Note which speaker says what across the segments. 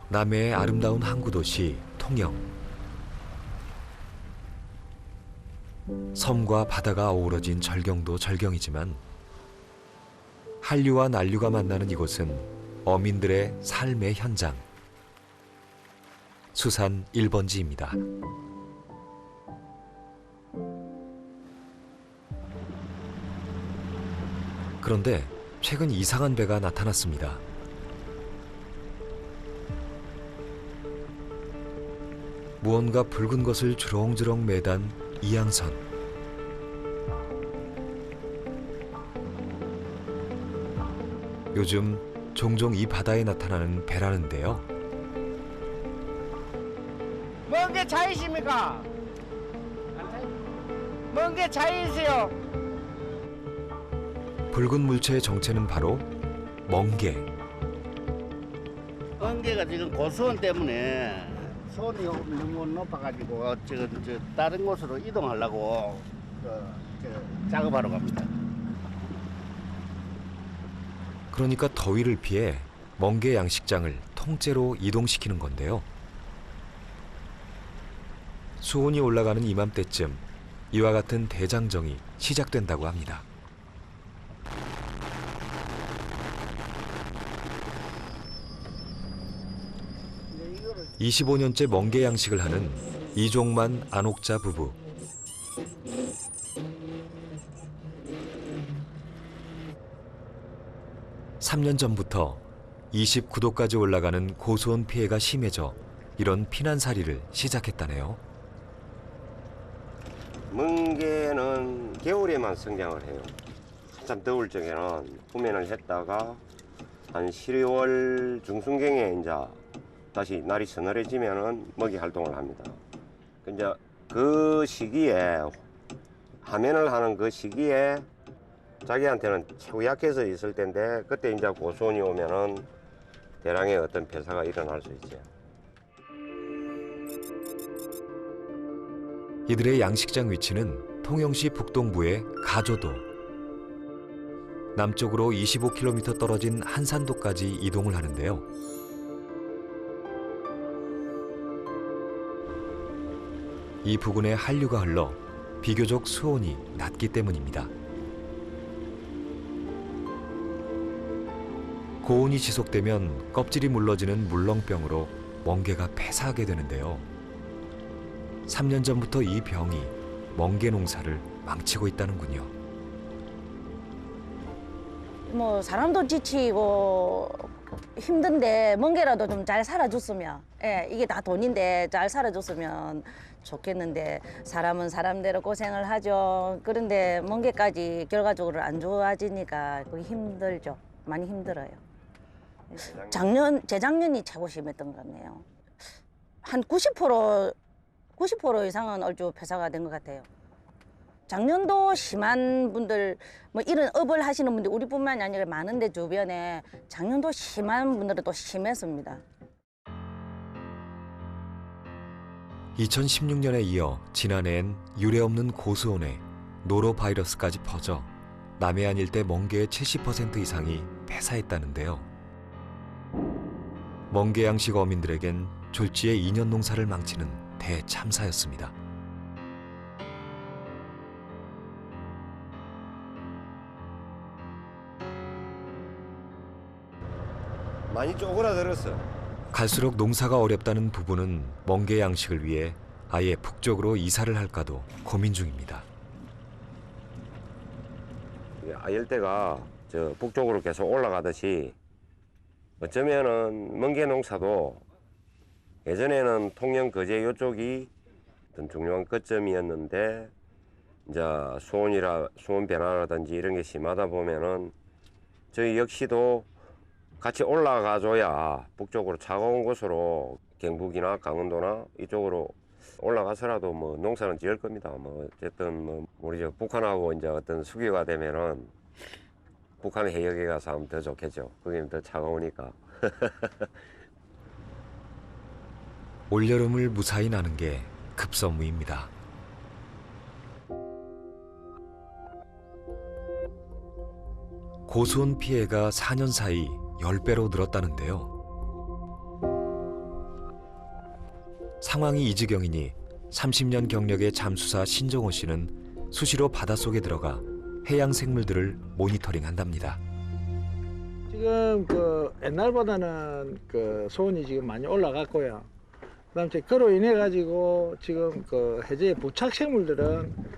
Speaker 1: 남해의 아름다운 항구 도시 통영. 섬과 바다가 어우러진 절경도 절경이지만 한류와 난류가 만나는 이곳은 어민들의 삶의 현장. 수산 1번지입니다. 그런데 최근 이상한 배가 나타났습니다. 무언가 붉은 것을 주렁주렁 매단 이양선. 요즘 종종 이 바다에 나타나는 배라는데요.
Speaker 2: 먼 게 차이십니까? 먼 게 차이세요?
Speaker 1: 붉은 물체의 정체는 바로 멍게.
Speaker 2: 먼 게가 지금 고수원 때문에 수온이 너무 높아가지고 다른 곳으로 이동하려고 작업하러 갑니다.
Speaker 1: 그러니까 더위를 피해 멍게 양식장을 통째로 이동시키는 건데요. 수온이 올라가는 이맘때쯤 이와 같은 대장정이 시작된다고 합니다. (25년째) 멍게 양식을 하는 이종만 안옥자 부부. (3년) 전부터 29도까지 올라가는 고수온 피해가 심해져 이런 피난살이를 시작했다네요.
Speaker 3: 멍게는 겨울에만 성장을 해요. 한참 더울 적에는 후면을 했다가 한 12월 중순경에 이제 다시 날이 서늘해지면은 먹이 활동을 합니다. 이제 그 시기에 하면을 하는 그 시기에 자기한테는 최고 약해서 있을 텐데 그때 이제 고수온이 오면은 대량의 어떤 폐사가 일어날 수 있죠.
Speaker 1: 이들의 양식장 위치는 통영시 북동부의 가조도. 남쪽으로 25km 떨어진 한산도까지 이동을 하는데요. 이 부근에 한류가 흘러 비교적 수온이 낮기 때문입니다. 고온이 지속되면 껍질이 물러지는 물렁병으로 멍게가 폐사하게 되는데요. 3년 전부터 이 병이 멍게 농사를 망치고 있다는군요.
Speaker 4: 뭐 사람도 지치고 힘든데 멍게라도 좀 잘 살아줬으면, 이게 다 돈인데 잘 살아줬으면 좋겠는데 사람은 사람대로 고생을 하죠. 그런데 멍게까지 결과적으로 안 좋아지니까 그게 힘들죠. 많이 힘들어요. 재작년이 최고 심했던 것 같네요. 한 90% 이상은 얼추 폐사가 된 것 같아요. 작년도 심한 분들, 뭐 이런 업을 하시는 분들 우리뿐만이 아니라 많은데 주변에 작년도 심한 분들은 또 심했습니다.
Speaker 1: 2016년에 이어 지난해엔 유례없는 고수온에 노로바이러스까지 퍼져 남해안 일대 멍게의 70% 이상이 폐사했다는데요. 멍게 양식 어민들에겐 졸지의 2년 농사를 망치는 대참사였습니다.
Speaker 3: 많이 쪼그라들었어.
Speaker 1: 갈수록 농사가 어렵다는 부부는 멍게 양식을 위해 아예 북쪽으로 이사를 할까도 고민 중입니다.
Speaker 3: 아열대가 저 북쪽으로 계속 올라가듯이 어쩌면은 멍게 농사도 예전에는 통영 거제 이쪽이 어떤 중요한 거점이었는데 이제 수온 변화라든지 이런 게 심하다 보면은 저희 역시도 같이 올라가줘야 북쪽으로 차가운 곳으로 경북이나 강원도나 이쪽으로 올라가서라도 뭐 농사는 지을 겁니다. 뭐 어쨌든 뭐 우리 저 북한하고 이제 어떤 수교가 되면은 북한 해역에 가서 하면 더 좋겠죠. 거기는 더 차가우니까.
Speaker 1: 올여름을 무사히 나는 게 급선무입니다. 고수온 피해가 4년 사이 10배로 늘었다는데요. 상황이 이 지경이니 30년 경력의 잠수사 신정호 씨는 수시로 바닷속에 들어가 해양 생물들을 모니터링한답니다.
Speaker 5: 지금 그 옛날보다는 그 수온이 지금 많이 올라갔고요. 그다음 그로 인해 가지고 지금 그 해저의 부착 생물들은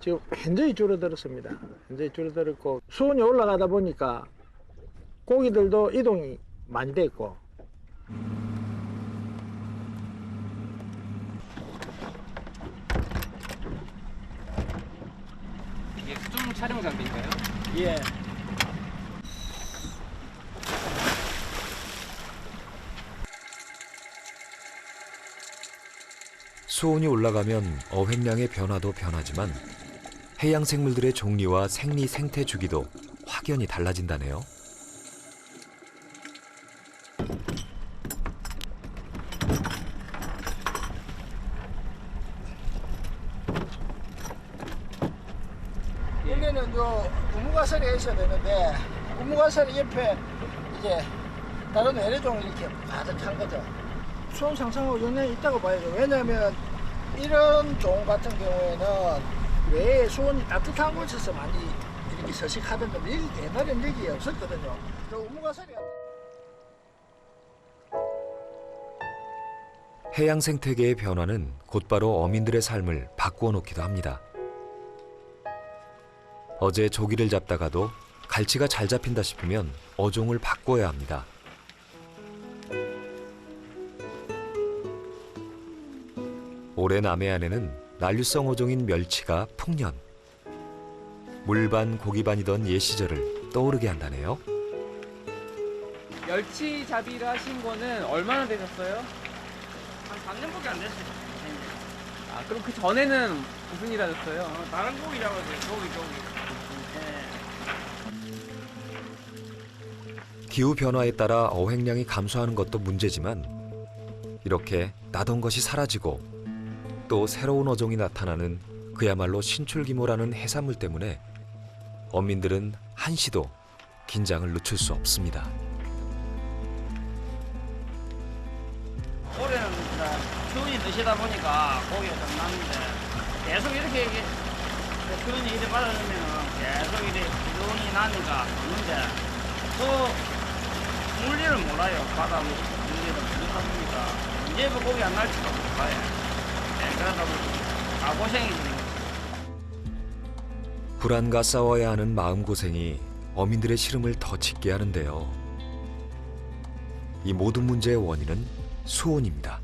Speaker 5: 지금 현저히 줄어들었습니다. 현저히 줄어들었고 수온이 올라가다 보니까 고기들도 이동이 많이 됐고.
Speaker 6: 이게 수중 촬영 장비인가요?
Speaker 5: 예.
Speaker 1: 수온이 올라가면 어획량의 변화도 변하지만 해양 생물들의 종류와 생리 생태 주기도 확연히 달라진다네요.
Speaker 5: 원래는 요 우무가설이 있어야 되는데 우무가설 옆에 이제 다른 외래종이 이렇게 가득한 거죠. 수온 상승하고 영향이 있다고 봐야죠. 왜냐하면 이런 종 같은 경우에는 왜 수온이 따뜻한 곳에서 많이 이렇게 서식하던데 여기 옛날엔 여기 없었거든요. 저 우무가설이
Speaker 1: 해양 생태계의 변화는 곧바로 어민들의 삶을 바꾸어 놓기도 합니다. 어제 조기를 잡다가도 갈치가 잘 잡힌다 싶으면 어종을 바꿔야 합니다. 올해 남해안에는 난류성 어종인 멸치가 풍년. 물반 고기반이던 옛 시절을 떠오르게 한다네요.
Speaker 6: 멸치 잡이를 하신 거는 얼마나 되셨어요?
Speaker 2: 한 3년밖에 안 됐어요.
Speaker 6: 아, 그럼 그 전에는 무슨 일 하셨어요?
Speaker 2: 다른 고기 잡아서 고기.
Speaker 1: 기후 변화에 따라 어획량이 감소하는 것도 문제지만 이렇게 나던 것이 사라지고 또 새로운 어종이 나타나는 그야말로 신출귀몰하는 해산물 때문에 어민들은 한시도 긴장을 늦출 수 없습니다.
Speaker 2: 올해는 수온이 드시다 보니까 고기가 좀 났는데 계속 이렇게 수온이 이래 받아주면 계속 이래 수온이 나니까 좋는데 또 물리를 몰라요. 바다 물리를 부족하 보니까 언제부터 고기 안 날지도 몰라요. 그러다 보니까 고생이지.
Speaker 1: 불안과 싸워야 하는 마음고생이 어민들의 시름을 더 짙게 하는데요. 이 모든 문제의 원인은 수온입니다.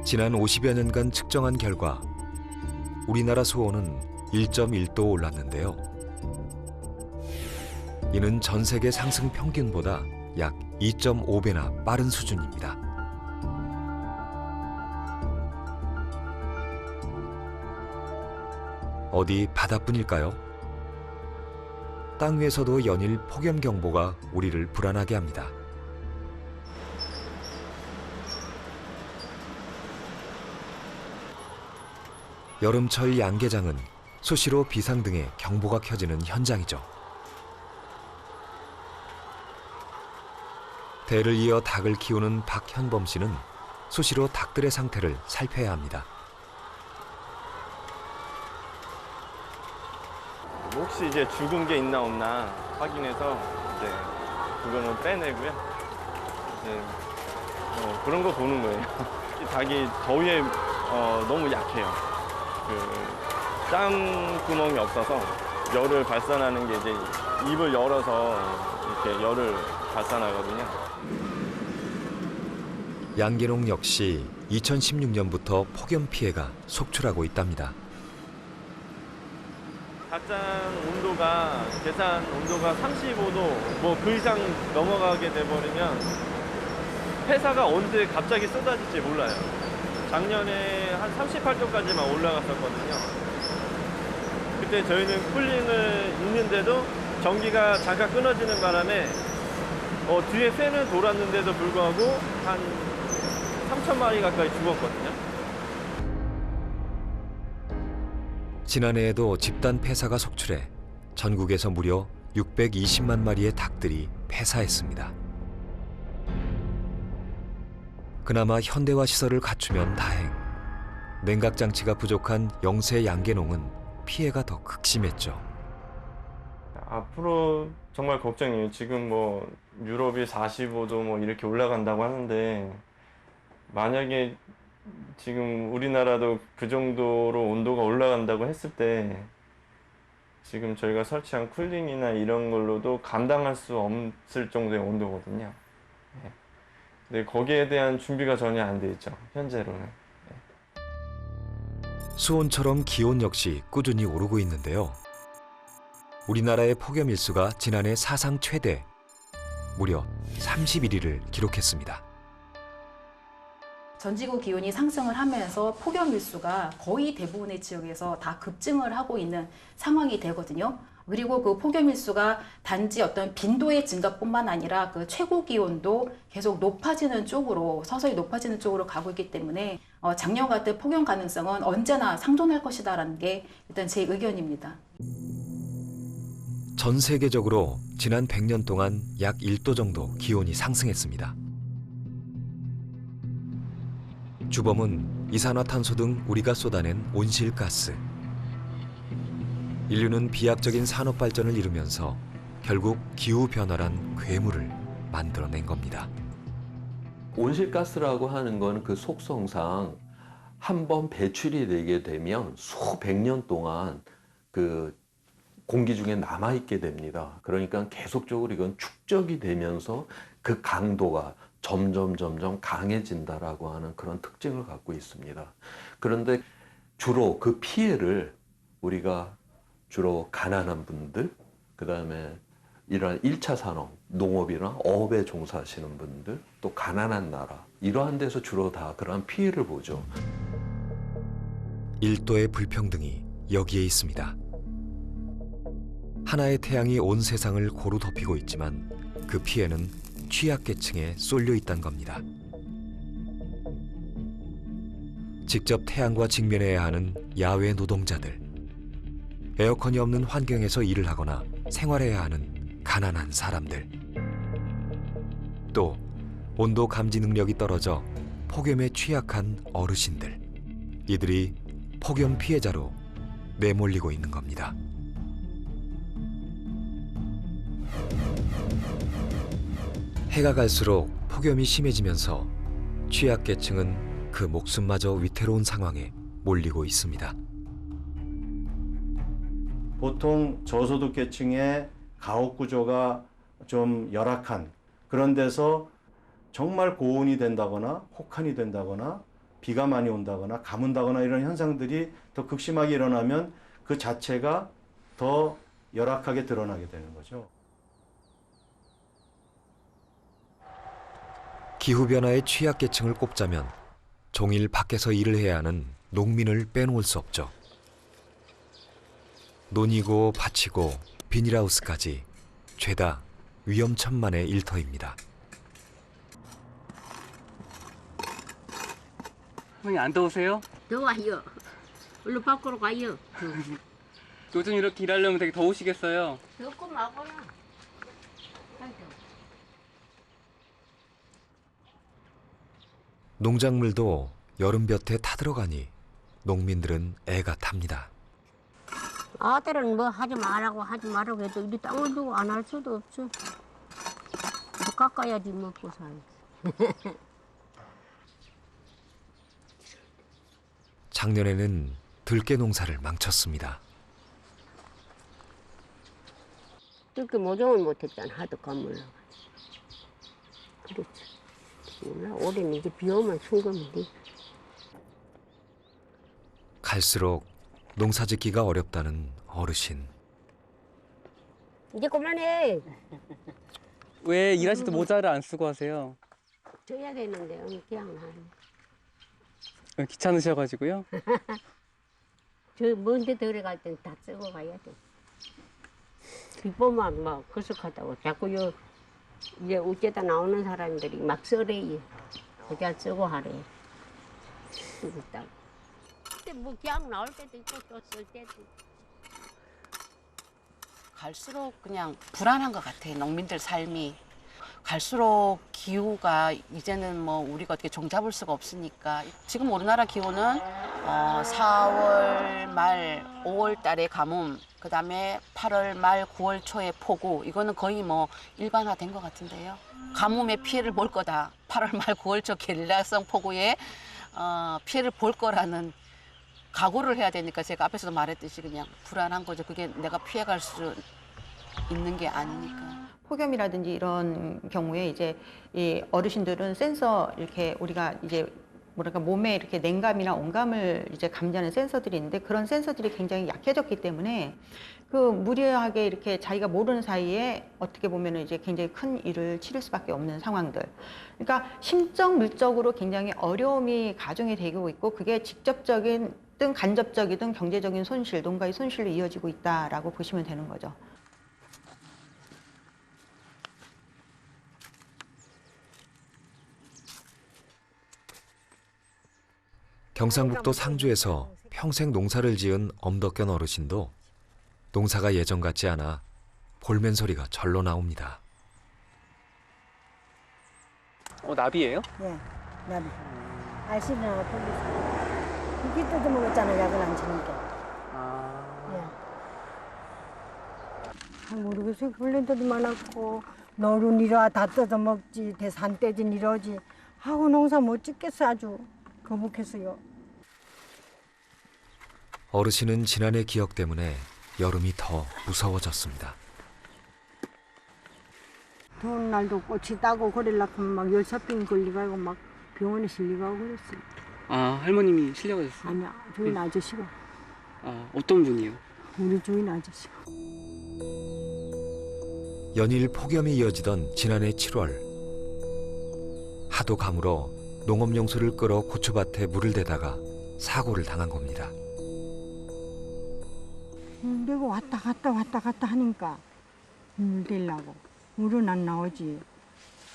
Speaker 1: 지난 50여 년간 측정한 결과 우리나라 수온은 1.1도 올랐는데요. 이는 전 세계 상승 평균보다 약 2.5배나 빠른 수준입니다. 어디 바다뿐일까요? 땅 위에서도 연일 폭염경보가 우리를 불안하게 합니다. 여름철 양계장은 수시로 비상등의 경보가 켜지는 현장이죠. 대를 이어 닭을 키우는 박현범 씨는 수시로 닭들의 상태를 살펴야 합니다.
Speaker 7: 혹시 이제 죽은 게 있나 없나 확인해서 이제 그거는 빼내고요. 이제 그런 거 보는 거예요. 이 닭이 더위에 너무 약해요. 그 땀구멍이 없어서 열을 발산하는 게 이제 입을 열어서 이렇게 열을 발산하거든요.
Speaker 1: 양계농 역시 2016년부터 폭염 피해가 속출하고 있답니다.
Speaker 7: 닭장 온도가 계산 온도가 35도 뭐 그 이상 넘어가게 돼버리면 폐사가 언제 갑자기 쏟아질지 몰라요. 작년에 한 38도까지만 올라갔었거든요. 그때 저희는 쿨링을 있는데도 전기가 잠깐 끊어지는 바람에 뒤에 새는 돌았는데도 불구하고 한 3,000마리 가까이 죽었거든요.
Speaker 1: 지난해에도 집단 폐사가 속출해 전국에서 무려 620만 마리의 닭들이 폐사했습니다. 그나마 현대화 시설을 갖추면 다행. 냉각 장치가 부족한 영세 양계농은 피해가 더 극심했죠.
Speaker 7: 앞으로 정말 걱정이에요. 지금 뭐 유럽이 45도 뭐 이렇게 올라간다고 하는데 만약에 지금 우리나라도 그 정도로 온도가 올라간다고 했을 때 지금 저희가 설치한 쿨링이나 이런 걸로도 감당할 수 없을 정도의 온도거든요. 네. 근데 거기에 대한 준비가 전혀 안 돼 있죠. 현재로는.
Speaker 1: 수온처럼 기온 역시 꾸준히 오르고 있는데요. 우리나라의 폭염 일수가 지난해 사상 최대 무려 31일을 기록했습니다.
Speaker 8: 전지구 기온이 상승을 하면서 폭염 일수가 거의 대부분의 지역에서 다 급증을 하고 있는 상황이 되거든요. 그리고 그 폭염 일수가 단지 어떤 빈도의 증가뿐만 아니라 그 최고 기온도 계속 높아지는 쪽으로 서서히 높아지는 쪽으로 가고 있기 때문에 작년 같은 폭염 가능성은 언제나 상존할 것이다라는 게 일단 제 의견입니다.
Speaker 1: 전 세계적으로 지난 100년 동안 약 1도 정도 기온이 상승했습니다. 주범은 이산화탄소 등 우리가 쏟아낸 온실가스. 인류는 비약적인 산업 발전을 이루면서 결국 기후변화란 괴물을 만들어낸 겁니다.
Speaker 9: 온실가스라고 하는 건 그 속성상 한 번 배출이 되게 되면 수백 년 동안 그 공기 중에 남아있게 됩니다. 그러니까 계속적으로 이건 축적이 되면서 그 강도가 점점 강해진다라고 하는 그런 특징을 갖고 있습니다. 그런데 주로 그 피해를 우리가 주로 가난한 분들, 그 다음에 이러한 1차 산업, 농업이나 어업에 종사하시는 분들, 또 가난한 나라, 이러한 데서 주로 다 그러한 피해를 보죠.
Speaker 1: 1도의 불평등이 여기에 있습니다. 하나의 태양이 온 세상을 고루 덮이고 있지만 그 피해는 취약계층에 쏠려 있다는 겁니다. 직접 태양과 직면해야 하는 야외 노동자들, 에어컨이 없는 환경에서 일을 하거나 생활해야 하는 가난한 사람들, 또 온도 감지 능력이 떨어져 폭염에 취약한 어르신들, 이들이 폭염 피해자로 내몰리고 있는 겁니다. 해가 갈수록 폭염이 심해지면서 취약계층은 그 목숨마저 위태로운 상황에 몰리고 있습니다.
Speaker 10: 보통 저소득계층의 가옥 구조가 좀 열악한 그런 데서 정말 고온이 된다거나 혹한이 된다거나 비가 많이 온다거나 가문다거나 이런 현상들이 더 극심하게 일어나면 그 자체가 더 열악하게 드러나게 되는 거죠.
Speaker 1: 기후변화의 취약계층을 꼽자면 종일 밖에서 일을 해야 하는 농민을 빼놓을 수 없죠. 논이고 밭이고 비닐하우스까지 죄다 위험천만의 일터입니다.
Speaker 6: 형님 안 더우세요?
Speaker 11: 더워요. 얼른 밖으로 가요.
Speaker 6: 요즘 이렇게 일하려면 되게 더우시겠어요?
Speaker 11: 덥고 마고나.
Speaker 1: 농작물도 여름볕에 타들어가니 농민들은 애가 탑니다.
Speaker 11: 아들은 뭐 하지 말라고 해도 이 땅을 두고 안 할 수도 없죠. 깎아야지 먹고 살지.
Speaker 1: 작년에는 들깨 농사를 망쳤습니다.
Speaker 11: 그렇게 모종을 못했잖아. 하도 건물로. 그렇지. 올해는 이제 비 오면 순금이지.
Speaker 1: 갈수록 농사짓기가 어렵다는 어르신.
Speaker 11: 이제 그만해.
Speaker 6: 왜 일하실 때 모자를 안 쓰고 하세요?
Speaker 11: 줘야 되는데 그냥
Speaker 6: 귀찮으셔가지고요?
Speaker 11: 저 먼데 들어갈 땐 다 쓰고 가야 돼. 비보만 막 거석하다고 자꾸 이제 어째다 나오는 사람들이 막 써래요. 그냥 쓰고 하래. 쓰고 있다고. 때 뭐 그냥 나올 때도 있고 또 쓸 때도 있고.
Speaker 12: 갈수록 그냥 불안한 것 같아요. 농민들 삶이. 갈수록 기후가 이제는 뭐 우리가 어떻게 종잡을 수가 없으니까 지금 우리나라 기후는 4월 말 5월 달에 가뭄, 그다음에 8월 말 9월 초에 폭우, 이거는 거의 뭐 일반화된 것 같은데요. 가뭄에 피해를 볼 거다. 8월 말 9월 초 게릴라성 폭우에 피해를 볼 거라는 각오를 해야 되니까 제가 앞에서도 말했듯이 그냥 불안한 거죠. 그게 내가 피해갈 수 있는 게 아니니까.
Speaker 13: 폭염이라든지 이런 경우에 이제 이 어르신들은 센서 이렇게 우리가 이제 뭐랄까 몸에 이렇게 냉감이나 온감을 이제 감지하는 센서들이 있는데 그런 센서들이 굉장히 약해졌기 때문에 그 무리하게 이렇게 자기가 모르는 사이에 어떻게 보면은 이제 굉장히 큰 일을 치를 수밖에 없는 상황들. 그러니까 심적, 물적으로 굉장히 어려움이 가중이 되고 있고 그게 직접적이든 간접적이든 경제적인 손실, 농가의 손실로 이어지고 있다라고 보시면 되는 거죠.
Speaker 1: 경상북도 상주에서 평생 농사를 지은 엄덕견 어르신도 농사가 예전 같지 않아 볼멘 소리가 절로 나옵니다.
Speaker 6: 나비예요?
Speaker 14: 예, 나비. 알씨나 보기. 고기 뜯어 먹었잖아, 약을 안 치니까. 예. 모르겠어요. 벌레들도 많았고 노루 이러 다 뜯어 먹지, 대산돼지 이러지. 하고 농사 못 짓겠어 아주. 거북했어요.
Speaker 1: 어르신은 지난해 기억 때문에 여름이 더 무서워졌습니다.
Speaker 14: 더운 날도 꽃이 따고 그러려고 막 열사병 걸리고 막 병원에 실려가고 그랬어요.
Speaker 6: 아, 할머님이 실려가셨어요?
Speaker 14: 아니야, 주인 아저씨가.
Speaker 6: 어떤 분이요?
Speaker 14: 우리 주인 아저씨가.
Speaker 1: 연일 폭염이 이어지던 지난해 7월 하도 가물어 농업용수를 끌어 고추밭에 물을 대다가 사고를 당한 겁니다.
Speaker 14: 내가 왔다 갔다 하니까 물 대려고 물은 안 나오지.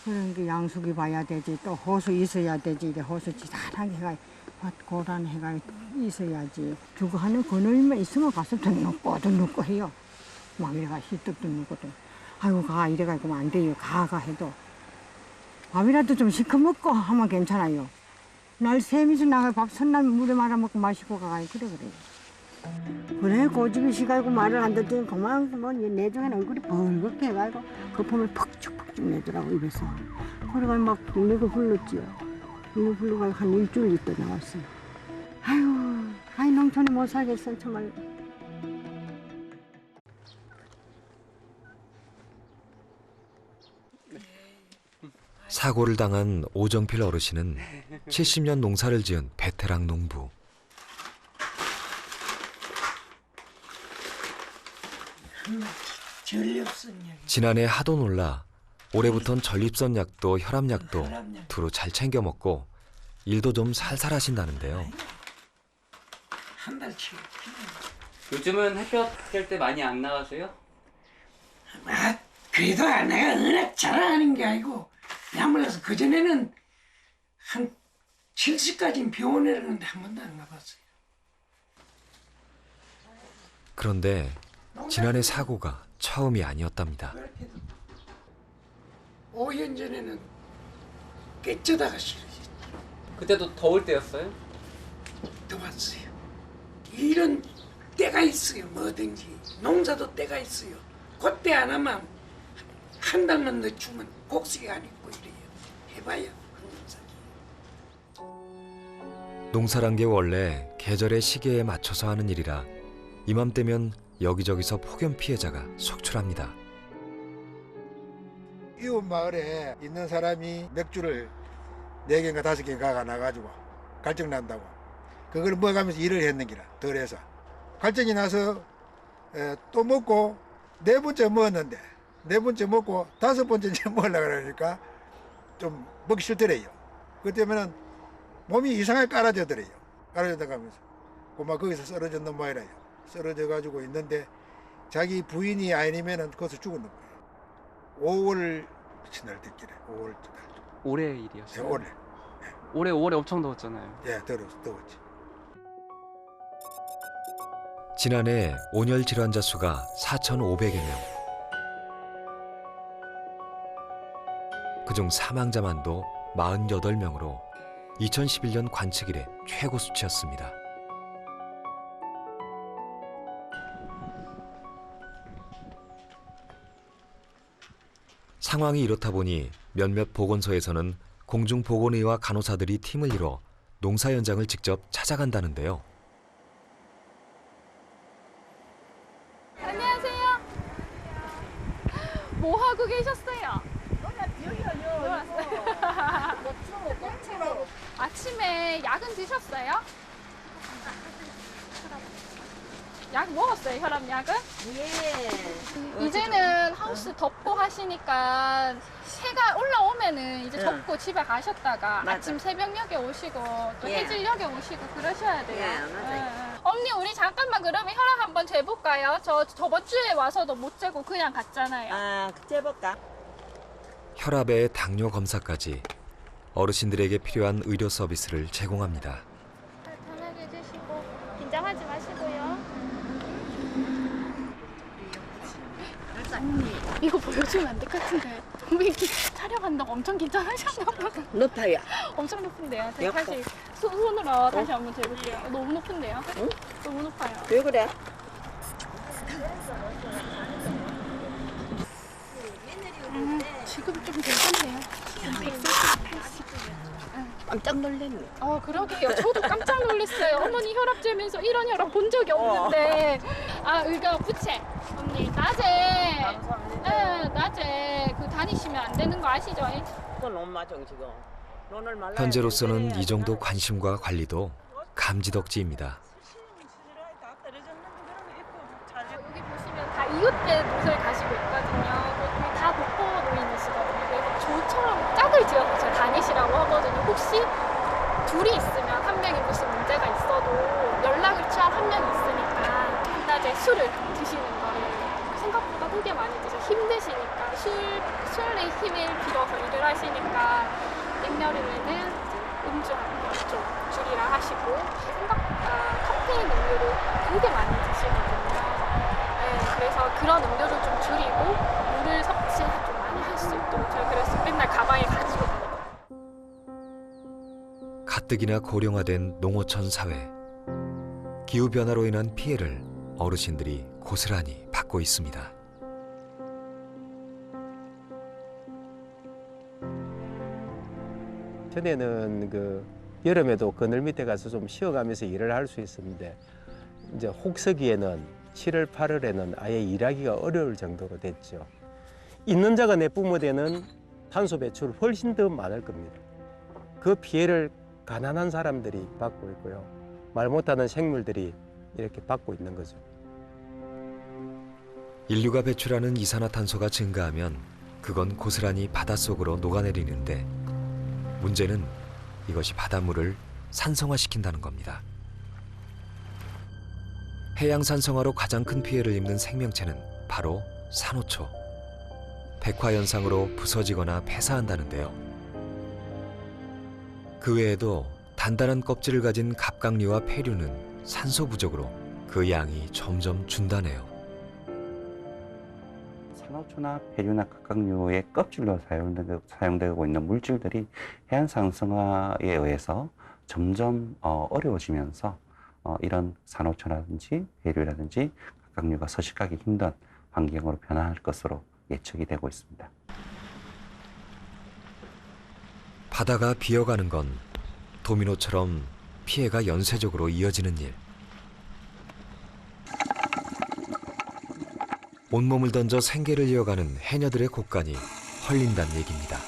Speaker 14: 그런 게 양수기 봐야 되지. 또 호수 있어야 되지. 이제 호수 지단하게 해가 고란 해가 있어야지. 저거 하는 그늘만 있으면 가서 좀 넣고 해요. 막 이래가 시떡도 넣고도. 아이고 가 이래가지고 안 돼요. 가 해도. 밥이라도 좀 시커멓고 하면 괜찮아요. 날 샘이서 나가 밥 선날 물에 말아먹고 마시고 가요. 그래요. 그래 고집이 시가지고 말을 안 듣더니 그만 뭐 내중에는 얼굴이 벌겋게 해가지고 거품을 퍽죽퍽죽 내더라고 입에서. 그래가 막 이거 불렀지요. 이거 불러가 한 일주일 있다 나왔어요. 아유 농촌에 못 살겠어 정말.
Speaker 1: 사고를 당한 오정필 어르신은 70년 농사를 지은 베테랑 농부. 지난해 하도 놀라 올해부턴 전립선 약도 혈압약도 두루 잘 챙겨 먹고 일도 좀 살살 하신다는데요.
Speaker 5: 한 달치.
Speaker 6: 요즘은 햇볕 쬐 때 많이 안 나가세요?
Speaker 5: 그래도 내가 은혜 자랑하는 게 아니고 야물어서 그전에는 한 70까지는 병원에 갔는데 한 번도 안 가봤어요.
Speaker 1: 그런데 지난해 사고가 처음이 아니었답니다.
Speaker 5: 5년 전에는 깨쳐다가 싫어졌죠.
Speaker 6: 그때도 더울 때였어요?
Speaker 5: 더웠어요. 이런 때가 있어요. 뭐든지 농사도 때가 있어요. 그때 안 하면 한 달만 늦추면 곡식이 안 있고 이래요. 해봐야
Speaker 1: 농사란 게 원래 계절의 시계에 맞춰서 하는 일이라 이맘때면 여기저기서 폭염 피해자가 속출합니다.
Speaker 15: 이웃 마을에 있는 사람이 맥주를 4개인가 5개 가가지고 갈증 난다고 그걸 먹으면서 일을 했는 기라 덜해서 갈증이 나서 또 먹고 4번째 먹었는데 4번째 먹고 5번째 이제 먹으려고 그러니까 좀 먹기 싫더래요. 그 때문에 몸이 이상하게 깔아져더래요. 깔아져다 가면서 고마 거기서 쓰러졌는 모양이라요. 쓰러져 가지고 있는데 자기 부인이 아니면은 거기서 죽었는 거예요. 5월 지날 때길에 5월 달.
Speaker 6: 올해 일이었어요?
Speaker 15: 네, 올해.
Speaker 6: 올해 5월에 엄청 더웠잖아요.
Speaker 15: 예, 더웠지.
Speaker 1: 지난해 온열 질환자 수가 4,500여 명. 그중 사망자만도 48명으로 2011년 관측 이래 최고 수치였습니다. 상황이 이렇다 보니 몇몇 보건소에서는 공중보건의와 간호사들이 팀을 이뤄 농사 현장을 직접 찾아간다는데요.
Speaker 16: 안녕하세요. 뭐 하고 계셨어요? 아침에 약은 드셨어요? 약 먹었어요, 혈압약은?
Speaker 4: 예.
Speaker 16: 이제는 하우스 덮고 하시니까 해가 올라오면은 이제
Speaker 4: 예.
Speaker 16: 덮고 집에 가셨다가
Speaker 4: 맞아.
Speaker 16: 아침 새벽녘에 오시고 또
Speaker 4: 예.
Speaker 16: 해질녘에 오시고 그러셔야 돼요.
Speaker 4: 예, 맞아요.
Speaker 16: 언니 우리 잠깐만 그러면 혈압 한번 재볼까요? 저번 주에 와서도 못 재고 그냥 갔잖아요.
Speaker 4: 아, 재볼까?
Speaker 1: 혈압에 당뇨 검사까지 어르신들에게 필요한 의료 서비스를 제공합니다.
Speaker 16: 편하게 드시고 긴장하지 마시고요. 언니 이거 보여주면 안 될 것 같은데 왜 이렇게 촬영한다고 엄청 긴장하셨나 봐.
Speaker 4: 높아요.
Speaker 16: 엄청 높은데요. 제가
Speaker 4: 옆에.
Speaker 16: 다시 손으로 다시 한번 재볼게요. 너무 높은데요?
Speaker 4: 응?
Speaker 16: 너무 높아요.
Speaker 4: 왜 그래?
Speaker 16: 지금 좀 괜찮네요. 140, 80.
Speaker 4: 깜짝 놀랐네.
Speaker 16: 그러게요. 저도 깜짝 놀랐어요. 어머니 혈압 재면서 이런 혈압 본 적이 없는데. 이거 부채. 언니, 낮에. 낮에 다니시면 안 되는 거 아시죠?
Speaker 4: 그건 엄마 정치고. 너를 말라.
Speaker 1: 현재로서는 이 정도 관심과 관리도 감지덕지입니다.
Speaker 16: 여기 보시면 다 이웃대 노설 가시고 있거든요. 거기 다 독거 노인이시거든요. 그래서 조처럼 짝을 지어서 제가 다니시라고 하거든요. 혹시 둘이 있으면 한 명이 무슨 문제가 있어도 연락을 취할 한 명이 있으니까 한낮에 술을 드시는 거를 생각보다 되게 많이 드셔 힘드시니까 술의 힘을 빌어서 일을 하시니까 냉여름에는 음주하는 걸 좀 줄이라 하시고 생각보다 카페인 음료를 되게 많이 드시거든요. 그래서 그런 음료를 좀 줄이고 물을 섭취 좀 많이 할 수 있도록 저희 그래서 맨날 가방에 가지고 다녀요.
Speaker 1: 가뜩이나 고령화된 농어촌 사회. 기후변화로 인한 피해를 어르신들이 고스란히 받고 있습니다.
Speaker 17: 전에는 그 여름에도 그늘 밑에 가서 좀 쉬어가면서 일을 할 수 있었는데 이제 혹서기에는 7월, 8월에는 아예 일하기가 어려울 정도로 됐죠. 있는 자가 내뿜어 되는 탄소 배출 훨씬 더 많을 겁니다. 그 피해를 가난한 사람들이 받고 있고요. 말 못하는 생물들이 이렇게 받고 있는 거죠.
Speaker 1: 인류가 배출하는 이산화탄소가 증가하면 그건 고스란히 바닷속으로 녹아내리는데 문제는 이것이 바닷물을 산성화시킨다는 겁니다. 해양 산성화로 가장 큰 피해를 입는 생명체는 바로 산호초. 백화현상으로 부서지거나 폐사한다는데요. 그 외에도 단단한 껍질을 가진 갑각류와 폐류는 산소 부족으로 그 양이 점점 준다네요.
Speaker 18: 산호초나 폐류나 갑각류의 껍질로 사용되고 있는 물질들이 해안 산성화에 의해서 점점 어려워지면서 이런 산호초라든지 폐류라든지 갑각류가 서식하기 힘든 환경으로 변화할 것으로 예측이 되고 있습니다.
Speaker 1: 바다가 비어가는 건 도미노처럼 피해가 연쇄적으로 이어지는 일. 온몸을 던져 생계를 이어가는 해녀들의 곳간이 헐린다는 얘기입니다.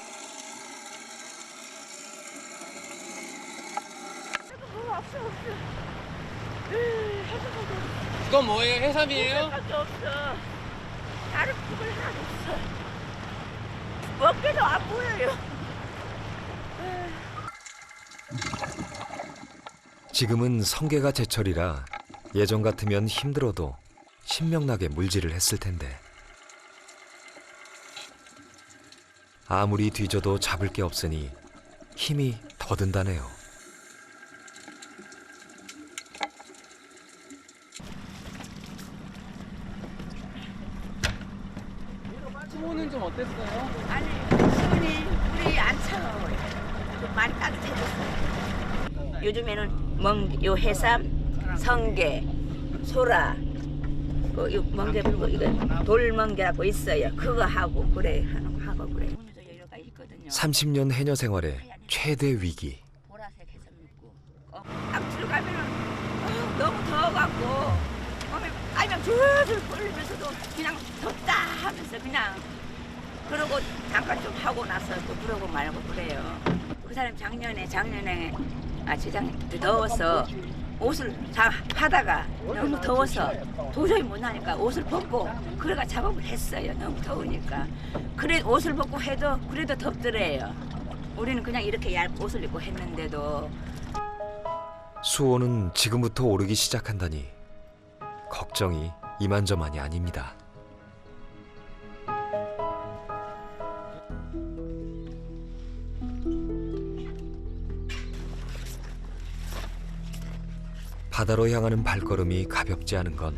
Speaker 6: 이건 뭐예요? 해삼이에요?
Speaker 4: 밖에 없어. 다른 부분 하나도 없어. 먹기도 안 보여요.
Speaker 1: 지금은 성게가 제철이라 예전 같으면 힘들어도 신명나게 물질을 했을 텐데 아무리 뒤져도 잡을 게 없으니 힘이 더 든다네요.
Speaker 6: 수온은 좀 어땠어요?
Speaker 19: 아니, 수온이 물이 안 차가워요. 좀 많이 따뜻해졌어요. 요즘에는 요 해삼, 성게, 소라, 요 멍게 이거 돌멍게라고 있어요. 그거 하고 그래 하고 그래.
Speaker 1: 30년 해녀 생활의 최대 위기.
Speaker 19: 앞으로 가면은 너무 더워갖고 몸에 빨면 줄줄 끓으면서도 그냥 덥다 하면서 그냥 그러고 잠깐 좀 하고 나서 또 그러고 말고 그래요. 그 사람 작년에 재작년에 더워서 옷을 하다가 너무 더워서 도저히 못 하니까 옷을 벗고 그래가 작업을 했어요. 너무 더우니까. 그래 옷을 벗고 해도 그래도 덥더래요. 우리는 그냥 이렇게 얇은 옷을 입고 했는데도.
Speaker 1: 수온은 지금부터 오르기 시작한다니 걱정이 이만저만이 아닙니다. 바다로 향하는 발걸음이 가볍지 않은 건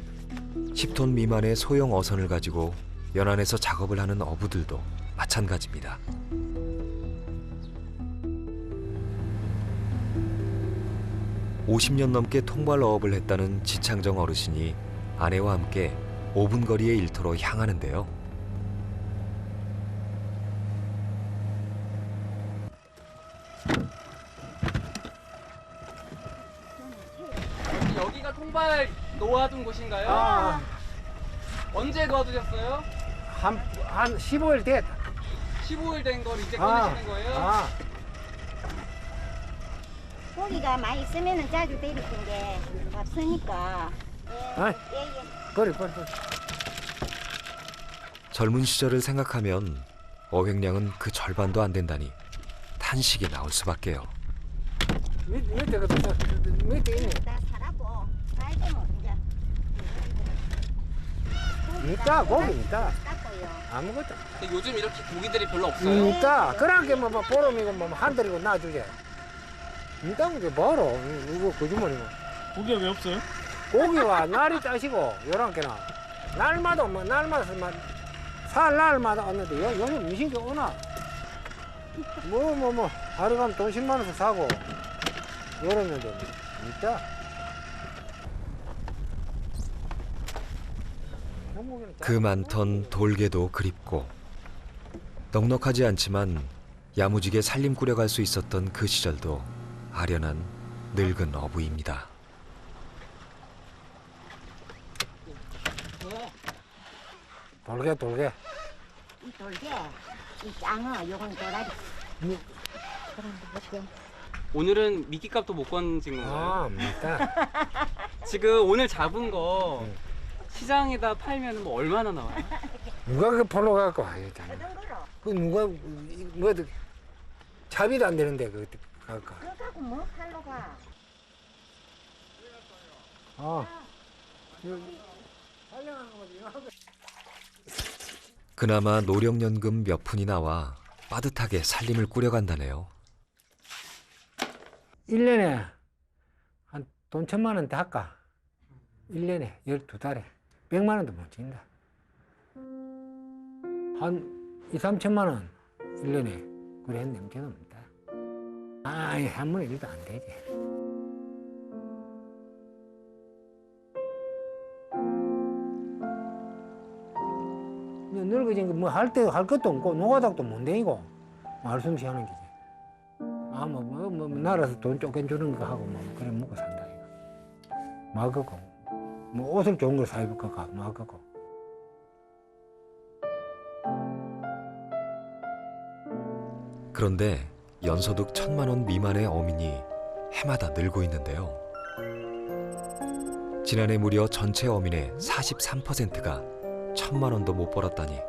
Speaker 1: 10톤 미만의 소형 어선을 가지고 연안에서 작업을 하는 어부들도 마찬가지입니다. (50년) 넘게 통발 어업을 했다는 지창정 어르신이 아내와 함께 5분 거리의 일터로 향하는데요.
Speaker 6: 여기가 통발 놓아둔 곳인가요?
Speaker 5: 아.
Speaker 6: 언제 놓아두셨어요?
Speaker 5: 한 15일 됐다.
Speaker 6: 15일 된 걸 이제 꺼내시는 거예요?
Speaker 11: 고기가 많이 있으면은 자주 데릴 텐데 없으니까.
Speaker 5: 그래.
Speaker 1: 젊은 시절을 생각하면 어획량은 그 절반도 안 된다니 탄식이 나올 수밖에요.
Speaker 5: 밑에 있네.
Speaker 11: 다 살았고 살고 이제.
Speaker 5: 있다, 고기 있다. 아무것도.
Speaker 6: 근데 요즘 이렇게 고기들이 별로 없어요?
Speaker 5: 있다. 그러니까 뭐 보름이고 뭐 한 달이고 놔주지. 있다는 게 뭐로? 이거 거짓말이고.
Speaker 7: 고기가 왜 없어요?
Speaker 5: 고기가 날이 짜시고 요렇게나 날마다 살 날마다 왔는데 요즘 미신게 오나? 뭐 하루 가면 돈 10만 원씩 사고 요러는데 있다.
Speaker 1: 그 많던 돌개도 그립고 넉넉하지 않지만 야무지게 살림 꾸려갈 수 있었던 그 시절도 아련한 늙은 어부입니다.
Speaker 5: 돌개.
Speaker 11: 이 돌개, 이 짱어, 요건 도라리.
Speaker 6: 오늘은 미끼값도 못 건진 건가요?
Speaker 5: 맞다.
Speaker 6: 지금 오늘 잡은 거 시장에다 팔면 뭐 얼마나 나와요?
Speaker 5: 누가 그 팔로 갖고 와요? 그 누가 뭐 잡이도 안 되는데 그 갖고.
Speaker 11: 그거 뭐 팔로 가?
Speaker 1: 그나마 노령연금 몇 푼이 나와 빠듯하게 살림을 꾸려간다네요.
Speaker 5: 1년에 한 돈 1,000만 원 닦아. 1년에 12달에 100만 원도 못 준다. 한 2, 3천만 원 1년에 그래 했는데 죄송합니다. 한 번에 일도 안 되지. 늙어진 거 뭐 할 것도 없고 노가닥도 못 다니고 말솜씨 하는 기지. 뭐 나라에서 돈 쪼개 주는 거 하고 뭐 그래 먹고 산다 이거. 막고 뭐 옷을 좋은 걸 사입을까 막고.
Speaker 1: 그런데 연소득 1,000만 원 미만의 어민이 해마다 늘고 있는데요. 지난해 무려 전체 어민의 43%가 1,000만 원도 못 벌었다니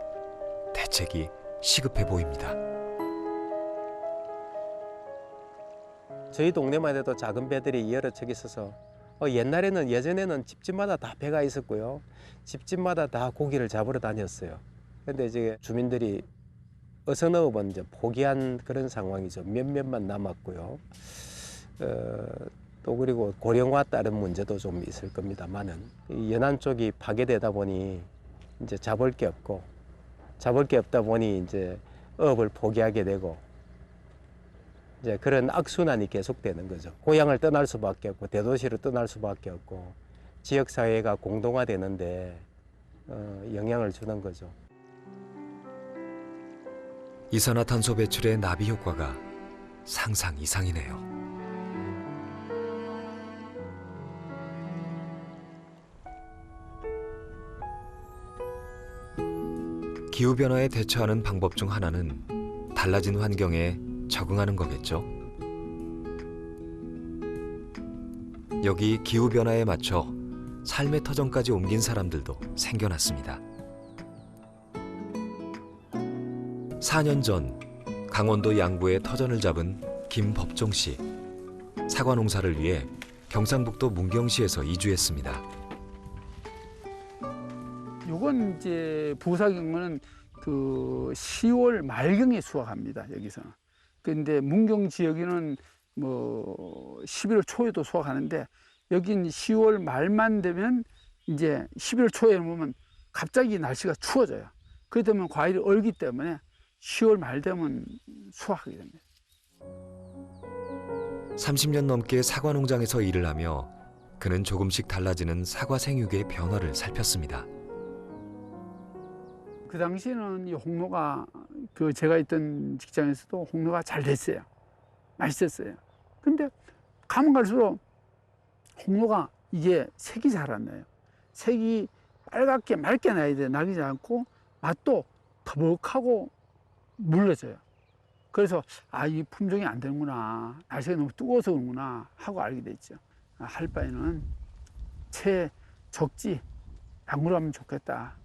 Speaker 1: 대책이 시급해 보입니다.
Speaker 17: 저희 동네만 해도 작은 배들이 여러 척 있어서 예전에는 집집마다 다 배가 있었고요. 집집마다 다 고기를 잡으러 다녔어요. 근데 이제 주민들이 어선어업은 이제 포기한 그런 상황이죠. 몇몇만 남았고요. 또 그리고 고령화 따른 문제도 좀 있을 겁니다만은 이 연안 쪽이 파괴되다 보니 이제 잡을 게 없고 잡을 게 없다 보니 이제 업을 포기하게 되고 이제 그런 악순환이 계속되는 거죠. 고향을 떠날 수밖에 없고 대도시로 떠날 수밖에 없고 지역 사회가 공동화되는데 영향을 주는 거죠.
Speaker 1: 이산화탄소 배출의 나비 효과가 상상 이상이네요. 기후변화에 대처하는 방법 중 하나는 달라진 환경에 적응하는 거겠죠. 여기 기후변화에 맞춰 삶의 터전까지 옮긴 사람들도 생겨났습니다. 4년 전 강원도 양구에 터전을 잡은 김법종 씨. 사과 농사를 위해 경상북도 문경시에서 이주했습니다.
Speaker 20: 요건 이제 부사경은 그 10월 말경에 수확합니다. 여기서. 근데 문경 지역에는 뭐 11월 초에도 수확하는데 여긴 10월 말만 되면 이제 11월 초에 보면 갑자기 날씨가 추워져요. 그렇기 때문에 과일이 얼기 때문에 10월 말 되면 수확하게 됩니다.
Speaker 1: 30년 넘게 사과 농장에서 일을 하며 그는 조금씩 달라지는 사과 생육의 변화를 살폈습니다.
Speaker 20: 그 당시에는 이 홍로가 그 제가 있던 직장에서도 홍로가 잘 됐어요. 맛있었어요. 근데 가면 갈수록 홍로가 이게 색이 잘 안 나요. 색이 빨갛게 맑게 나야 돼. 나지 않고 맛도 더벅하고 물러져요. 그래서 아, 이 품종이 안 되는구나. 날씨가 너무 뜨거워서 그런구나 하고 알게 됐죠. 할 바에는 채 적지 양으로 하면 좋겠다.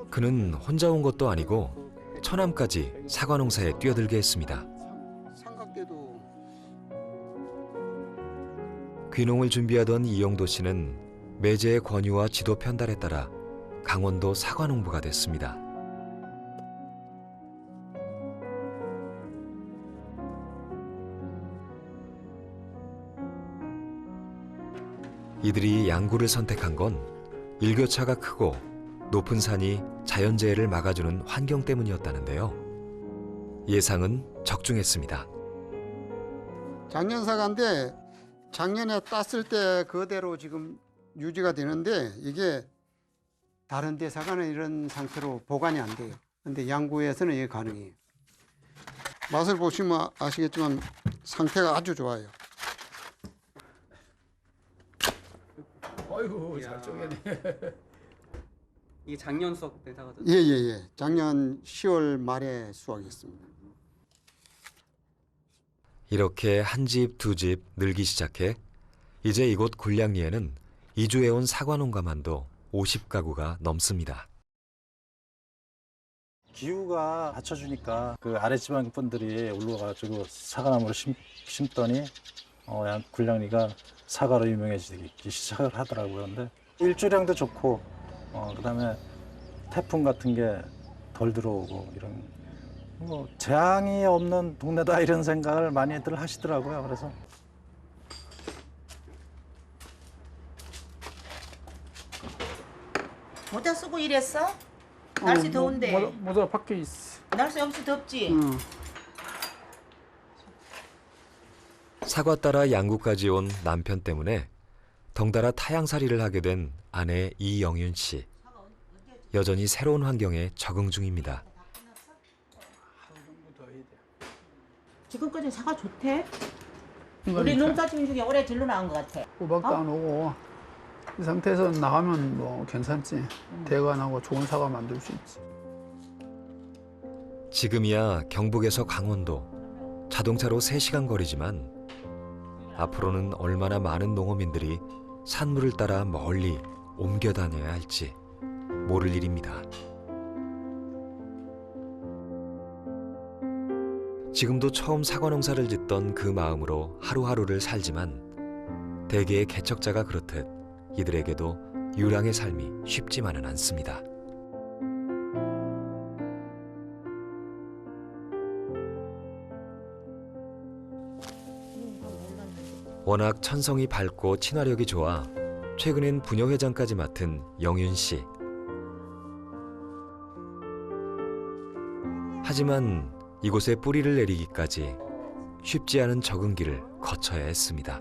Speaker 1: 그는 혼자 온 것도 아니고 처남까지 사과 농사에 뛰어들게 했습니다. 귀농을 준비하던 이영도 씨는 매제의 권유와 지도 편달에 따라 강원도 사과 농부가 됐습니다. 이들이 양구를 선택한 건 일교차가 크고 높은 산이 자연재해를 막아주는 환경 때문이었다는데요. 예상은 적중했습니다.
Speaker 21: 작년 사과인데 작년에 땄을 때 그대로 지금 유지가 되는데 이게 다른 데 사과는 이런 상태로 보관이 안 돼요. 근데 양구에서는 이게 가능해요. 맛을 보시면 아시겠지만 상태가 아주 좋아요.
Speaker 20: 아이고 잘 쪼개네.
Speaker 6: 이게 작년 수확 때 사과죠?
Speaker 21: 예예예. 작년 10월 말에 수확했습니다.
Speaker 1: 이렇게 한 집, 두 집 늘기 시작해 이제 이곳 굴량리에는 이주해온 사과 농가만도 50가구가 넘습니다.
Speaker 10: 기후가 받쳐주니까 그 아랫지방 분들이 올라가지고 사과나무를 심더니 굴량리가 사과로 유명해지기 시작을 하더라고요. 근데 일조량도 좋고 그다음에 태풍 같은 게 덜 들어오고 이런 뭐 재앙이 없는 동네다 이런 생각을 많이들 하시더라고요. 그래서
Speaker 22: 모자 쓰고 일했어? 날씨 더운데.
Speaker 20: 모자 밖에 있어.
Speaker 22: 날씨 엄청 덥지?
Speaker 1: 사과 따라 양구까지 온 남편 때문에 덩달아 타향살이를 하게 된 아내 이영윤 씨. 여전히 새로운 환경에 적응 중입니다.
Speaker 22: 지금까지 사과 좋대? 우리 농사진 중에 올해 질로 나온 것 같아.
Speaker 20: 호박도 안 오고 이 상태에서 나가면 뭐 괜찮지. 대관하고 좋은 사과 만들 수 있지.
Speaker 1: 지금이야 경북에서 강원도 자동차로 3시간 거리지만 앞으로는 얼마나 많은 농어민들이 산물을 따라 멀리 옮겨 다녀야 할지 모를 일입니다. 지금도 처음 사과 농사를 짓던 그 마음으로 하루하루를 살지만 대개의 개척자가 그렇듯 이들에게도 유랑의 삶이 쉽지만은 않습니다. 워낙 천성이 밝고 친화력이 좋아 최근엔 부녀회장까지 맡은 영윤 씨. 하지만 이곳에 뿌리를 내리기까지 쉽지 않은 적응기를 거쳐야 했습니다.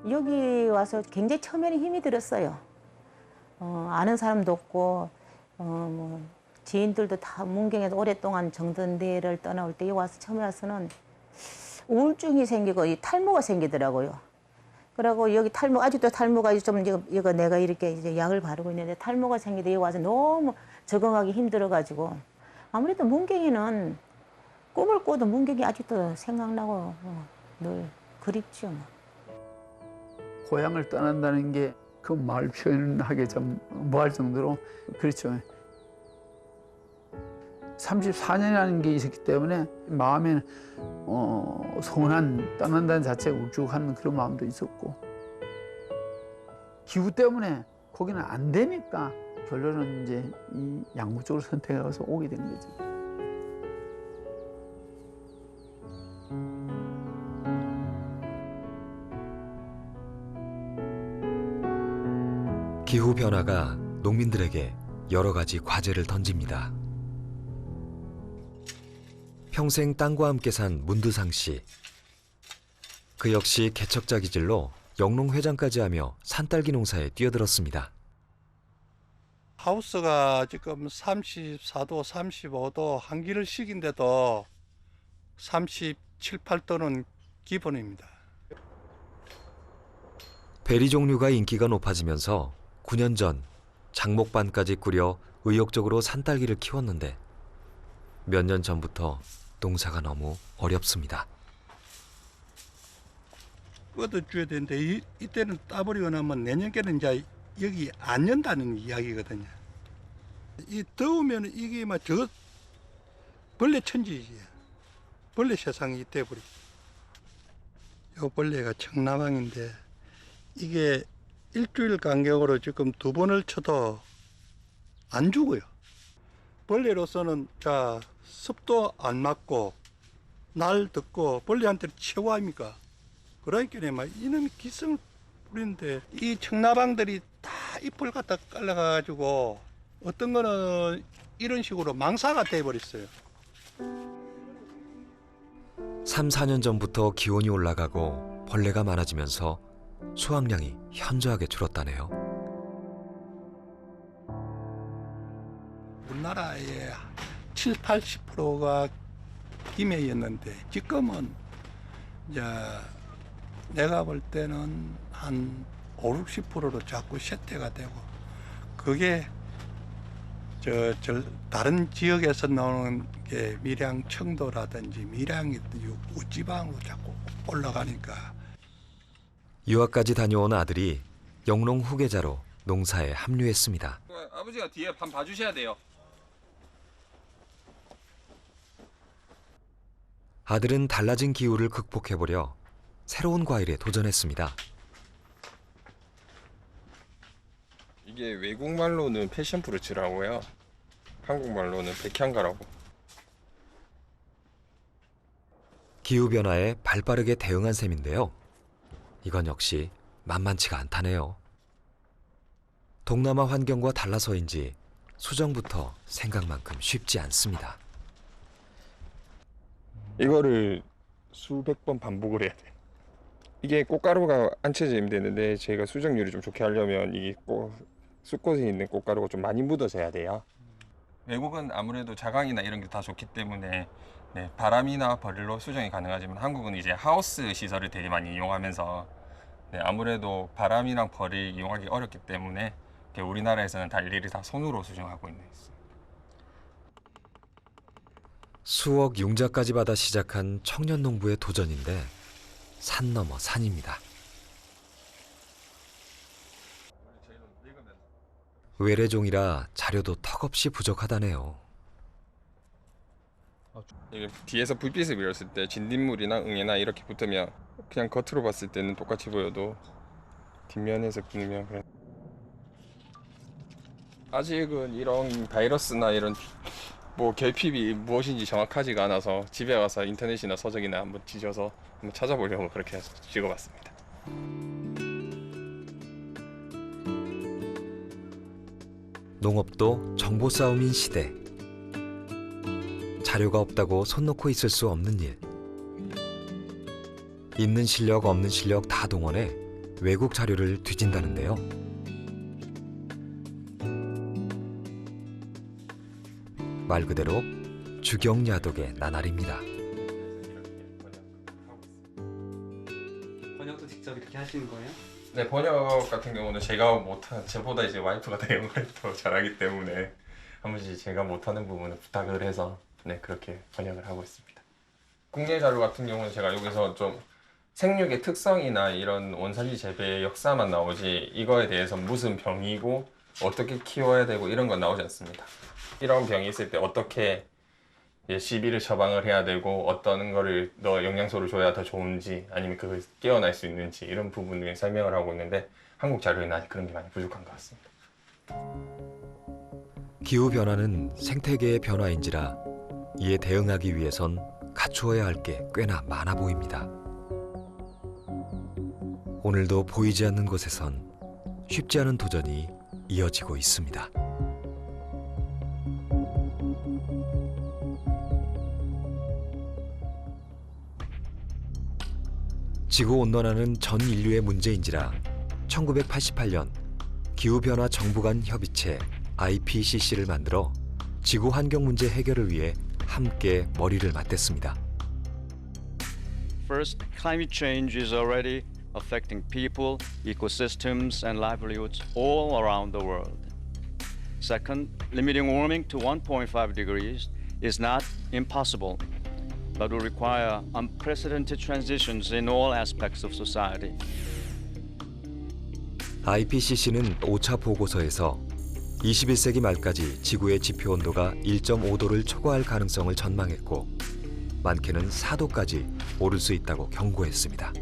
Speaker 2: 여기 와서 굉장히 처음에는 힘이 들었어요. 아는 사람도 없고 뭐 지인들도 다 문경에서 오랫동안 정든 데를 떠나올 때 여기 와서 처음에 와서는 우울증이 생기고 이 탈모가 생기더라고요. 그리고 여기 탈모 아직도 탈모가 좀 이거 내가 이렇게 이제 약을 바르고 있는데 탈모가 생기다 여기 와서 너무 적응하기 힘들어가지고 아무래도 문경에는 꿈을 꿔도 문경이 아직도 생각나고 늘 그립죠.
Speaker 20: 고향을 떠난다는 게 그 말 표현하기 좀 뭐할 정도로 그렇죠. 34년이라는 게 있었기 때문에 마음에 서운한 떠난다는 자체가 울적한 그런 마음도 있었고 기후 때문에 거기는 안 되니까 결론은 이제 이 양구 쪽을 선택해서 오게 된 거죠.
Speaker 1: 기후 변화가 농민들에게 여러 가지 과제를 던집니다. 평생 땅과 함께 산 문두상 씨. 그 역시 개척자 기질로 영농회장까지 하며 산딸기 농사에 뛰어들었습니다.
Speaker 3: 하우스가 지금 34도, 35도 한기를 식인데도 37, 8도는 기본입니다.
Speaker 1: 베리 종류가 인기가 높아지면서 9년 전 장목반까지 꾸려 의욕적으로 산딸기를 키웠는데 몇 년 전부터 농사가 너무 어렵습니다.
Speaker 3: 뻗어줘야 되는데 이때는 따버리고 나면 내년께는 이제 여기 안 연다는 이야기거든요. 이 더우면 이게 막 저 벌레 천지지. 벌레 세상이 돼버리. 요 벌레가 청나방인데 이게 일주일 간격으로 지금 2번을 쳐도 안 죽어요. 벌레로서는 자 습도 안 맞고 날 덥고 벌레한테 최고입니까? 그러니까 막 이놈이 기승을 부리는데 이 청나방들이 다 잎을 갖다 깔라가지고 어떤 거는 이런 식으로 망사가 돼버렸어요.
Speaker 1: 3, 4년 전부터 기온이 올라가고 벌레가 많아지면서 수확량이 현저하게 줄었다네요.
Speaker 3: 우리나라의 7, 80%가 김해였는데 지금은 이제 내가 볼 때는 한 5, 60%로 자꾸 쇠퇴가 되고 그게 다른 지역에서 나오는 게 밀양 청도라든지 밀양이 우지방으로 자꾸 올라가니까
Speaker 1: 유학까지 다녀온 아들이 영농 후계자로 농사에 합류했습니다.
Speaker 23: 아버지가 뒤에 반 봐주셔야 돼요.
Speaker 1: 아들은 달라진 기후를 극복해보려 새로운 과일에 도전했습니다.
Speaker 23: 이게 외국말로는 패션프루츠라고요. 한국말로는 백향가라고.
Speaker 1: 기후변화에 발빠르게 대응한 셈인데요. 이건 역시 만만치가 않다네요. 동남아 환경과 달라서인지 수정부터 생각만큼 쉽지 않습니다.
Speaker 23: 이거를 수백 번 반복을 해야 돼. 이게 꽃가루가 안 쳐지면 되는데 제가 수정률이 좀 좋게 하려면 이게 쑥꽃에 있는 꽃가루가 좀 많이 묻어져야 돼요. 외국은 아무래도 자강이나 이런 게 다 좋기 때문에 네, 바람이나 벌로 수정이 가능하지만 한국은 이제 하우스 시설을 되게 많이 이용하면서 네, 아무래도 바람이랑 벌을 이용하기 어렵기 때문에 우리나라에서는 다 일일이 다 손으로 수정하고 있는 있어요.
Speaker 1: 수억 융자까지 받아 시작한 청년 농부의 도전인데 산 넘어 산입니다. 외래종이라 자료도 턱없이 부족하다네요.
Speaker 23: 이게 뒤에서 불빛을 비렸을 때 진딧물이나 응애나 이렇게 붙으면 그냥 겉으로 봤을 때는 똑같이 보여도 뒷면에서 보면 그래. 아직은 이런 바이러스나 이런 뭐 결핍이 무엇인지 정확하지가 않아서 집에 가서 인터넷이나 서적이나 한번 뒤져서 한번 찾아보려고 그렇게 해서 찍어봤습니다.
Speaker 1: 농업도 정보 싸움인 시대. 자료가 없다고 손 놓고 있을 수 없는 일. 있는 실력 없는 실력 다 동원해 외국 자료를 뒤진다는데요. 말 그대로 주경야독의 나날입니다.
Speaker 6: 번역도 직접 이렇게 하시는 거예요?
Speaker 23: 네, 번역 같은 경우는 제가 못한, 저보다 이제 와이프가 더 영어를 더 잘하기 때문에 한 번씩 제가 못하는 부분을 부탁을 해서 네, 그렇게 번역을 하고 있습니다. 국내 자료 같은 경우는 제가 여기서 좀 생육의 특성이나 이런 원산지 재배의 역사만 나오지 이거에 대해서 무슨 병이고 어떻게 키워야 되고 이런 건 나오지 않습니다. 이런 병이 있을 때 어떻게 시비를 처방을 해야 되고 어떤 거를 더 영양소를 줘야 더 좋은지 아니면 그걸 깨어날 수 있는지 이런 부분을 설명을 하고 있는데 한국 자료에는 아직 그런 게 많이 부족한 것 같습니다.
Speaker 1: 기후변화는 생태계의 변화인지라 이에 대응하기 위해선 갖추어야 할 게 꽤나 많아 보입니다. 오늘도 보이지 않는 곳에선 쉽지 않은 도전이 이어지고 있습니다. 지구온난화는 전 인류의 문제인지라 1988년 기후변화 정부 간 협의체 IPCC를 만들어 지구 환경 문제 해결을 위해 함께 머리를 맞댔습니다.
Speaker 8: First, climate change is already affecting people, ecosystems, and livelihoods all around the world. Second, limiting warming to 1.5 degrees is not impossible, but will require unprecedented transitions in all aspects of society.
Speaker 1: IPCC는 5차 보고서에서 21세기 말까지 지구의 지표 온도가 1.5도를 초과할 가능성을 전망했고 많게는 4도까지 오를 수 있다고 경고했습니다.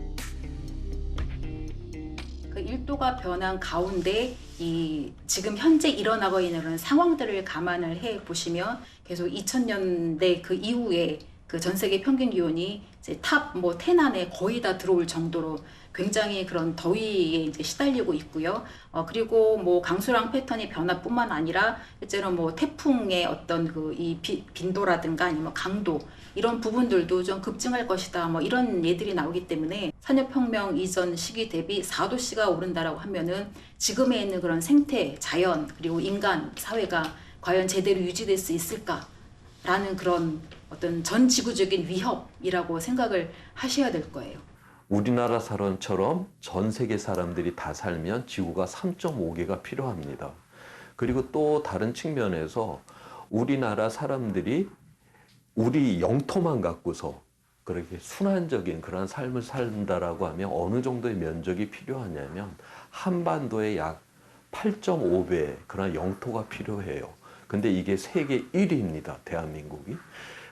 Speaker 9: 그 1도가 변한 가운데 이 지금 현재 일어나고 있는 상황들을 감안을 해 보시면 계속 2000년대 그 이후에 그 전 세계 평균 기온이 이제 탑 10 안에 거의 다 들어올 정도로 굉장히 그런 더위에 이제 시달리고 있고요. 그리고 뭐 강수량 패턴의 변화뿐만 아니라 실제로 뭐 태풍의 어떤 그 이 빈도라든가 아니면 강도 이런 부분들도 좀 급증할 것이다. 뭐 이런 예들이 나오기 때문에 산업혁명 이전 시기 대비 4도씨가 오른다라고 하면은 지금에 있는 그런 생태, 자연 그리고 인간 사회가 과연 제대로 유지될 수 있을까라는 그런 어떤 전 지구적인 위협이라고 생각을 하셔야 될 거예요.
Speaker 12: 우리나라 사람처럼 전 세계 사람들이 다 살면 지구가 3.5개가 필요합니다. 그리고 또 다른 측면에서 우리나라 사람들이 우리 영토만 갖고서 그렇게 순환적인 그런 삶을 산다라고 하면 어느 정도의 면적이 필요하냐면 한반도의 약 8.5배 그런 영토가 필요해요. 근데 이게 세계 1위입니다. 대한민국이.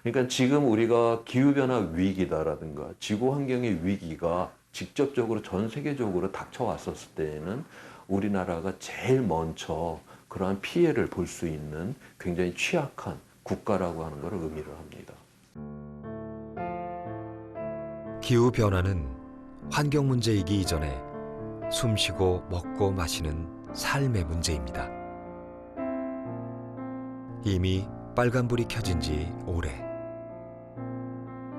Speaker 12: 그러니까 지금 우리가 기후변화 위기다라든가 지구환경의 위기가 직접적으로 전 세계적으로 닥쳐왔었을 때에는 우리나라가 제일 먼저 그러한 피해를 볼 수 있는 굉장히 취약한 국가라고 하는 것을 의미를 합니다.
Speaker 1: 기후변화는 환경 문제이기 이전에 숨쉬고 먹고 마시는 삶의 문제입니다. 이미 빨간불이 켜진 지 오래.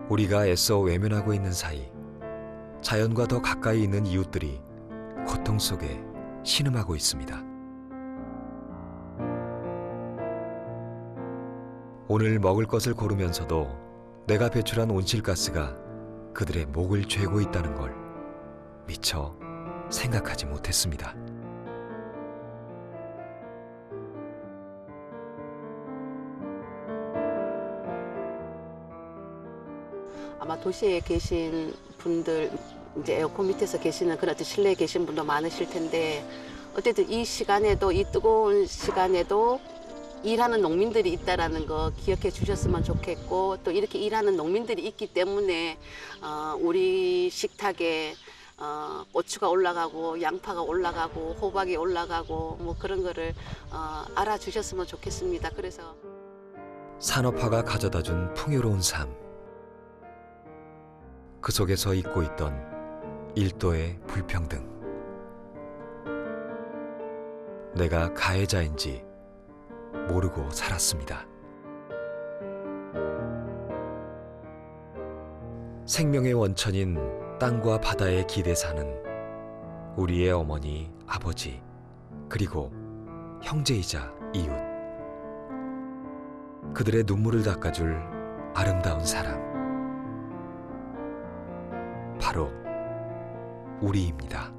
Speaker 1: 우리가 애써 외면하고 있는 사이 자연과 더 가까이 있는 이웃들이 고통 속에 신음하고 있습니다. 오늘 먹을 것을 고르면서도 내가 배출한 온실가스가 그들의 목을 죄고 있다는 걸 미처 생각하지 못했습니다.
Speaker 24: 아마 도시에 계신 분들, 이제 에어컨 밑에서 계시는 그런 실내에 계신 분도 많으실 텐데 어쨌든 이 시간에도, 이 뜨거운 시간에도 일하는 농민들이 있다라는 거 기억해 주셨으면 좋겠고, 또 이렇게 일하는 농민들이 있기 때문에 우리 식탁에 고추가 올라가고 양파가 올라가고 호박이 올라가고 뭐 그런 거를 알아주셨으면 좋겠습니다. 그래서
Speaker 1: 산업화가 가져다준 풍요로운 삶. 그 속에서 잊고 있던 일도의 불평등. 내가 가해자인지 모르고 살았습니다. 생명의 원천인 땅과 바다의 기대사는 우리의 어머니, 아버지, 그리고 형제이자 이웃. 그들의 눈물을 닦아줄 아름다운 사람. 바로 우리입니다.